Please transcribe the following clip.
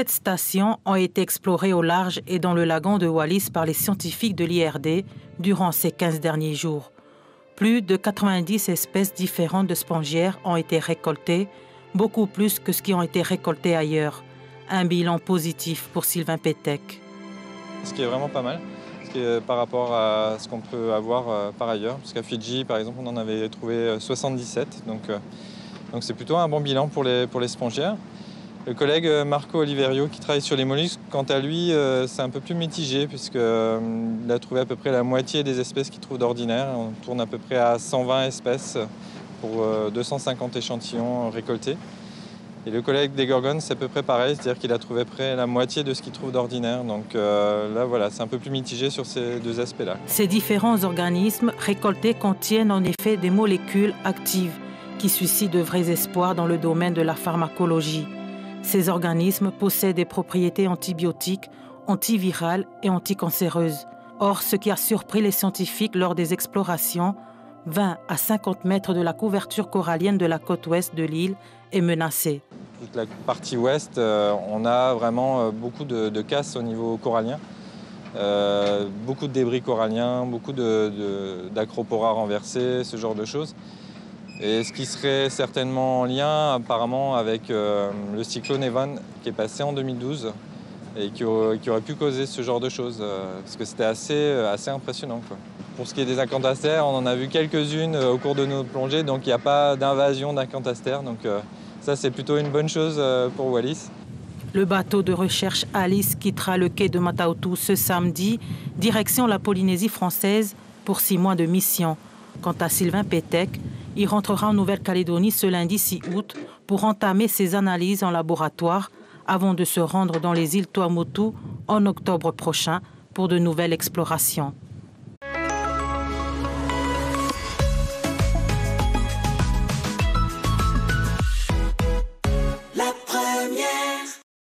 7 stations ont été explorées au large et dans le lagon de Wallis par les scientifiques de l'IRD durant ces 15 derniers jours. Plus de 90 espèces différentes de spongiaires ont été récoltées, beaucoup plus que ce qui ont été récolté ailleurs. Un bilan positif pour Sylvain Pétec. Ce qui est vraiment pas mal, par rapport à ce qu'on peut avoir par ailleurs. Parce qu'à Fidji, par exemple, on en avait trouvé 77. Donc c'est plutôt un bon bilan pour les spongiaires. Le collègue Marco Oliverio, qui travaille sur les mollusques, quant à lui, c'est un peu plus mitigé, puisqu'il a trouvé à peu près la moitié des espèces qu'il trouve d'ordinaire. On tourne à peu près à 120 espèces pour 250 échantillons récoltés. Et le collègue des Gorgones, c'est à peu près pareil, c'est-à-dire qu'il a trouvé près la moitié de ce qu'il trouve d'ordinaire. Donc là, voilà, c'est un peu plus mitigé sur ces deux aspects-là. Ces différents organismes récoltés contiennent en effet des molécules actives qui suscitent de vrais espoirs dans le domaine de la pharmacologie. Ces organismes possèdent des propriétés antibiotiques, antivirales et anticancéreuses. Or, ce qui a surpris les scientifiques lors des explorations, 20 à 50 mètres de la couverture corallienne de la côte ouest de l'île est menacée. Toute la partie ouest, on a vraiment beaucoup de casse au niveau corallien. Beaucoup de débris coralliens, beaucoup d'acropora renversés, ce genre de choses. Et ce qui serait certainement en lien apparemment avec le cyclone Evan qui est passé en 2012 et qui aurait pu causer ce genre de choses, parce que c'était assez impressionnant, quoi. Pour ce qui est des acantastères, on en a vu quelques-unes au cours de nos plongées, donc il n'y a pas d'invasion d'acantastères, donc ça c'est plutôt une bonne chose pour Wallis. Le bateau de recherche Alice quittera le quai de Mata-Utu ce samedi, direction la Polynésie française pour 6 mois de mission. Quant à Sylvain Pétec, il rentrera en Nouvelle-Calédonie ce lundi 6 août pour entamer ses analyses en laboratoire avant de se rendre dans les îles Tuamotu en octobre prochain pour de nouvelles explorations.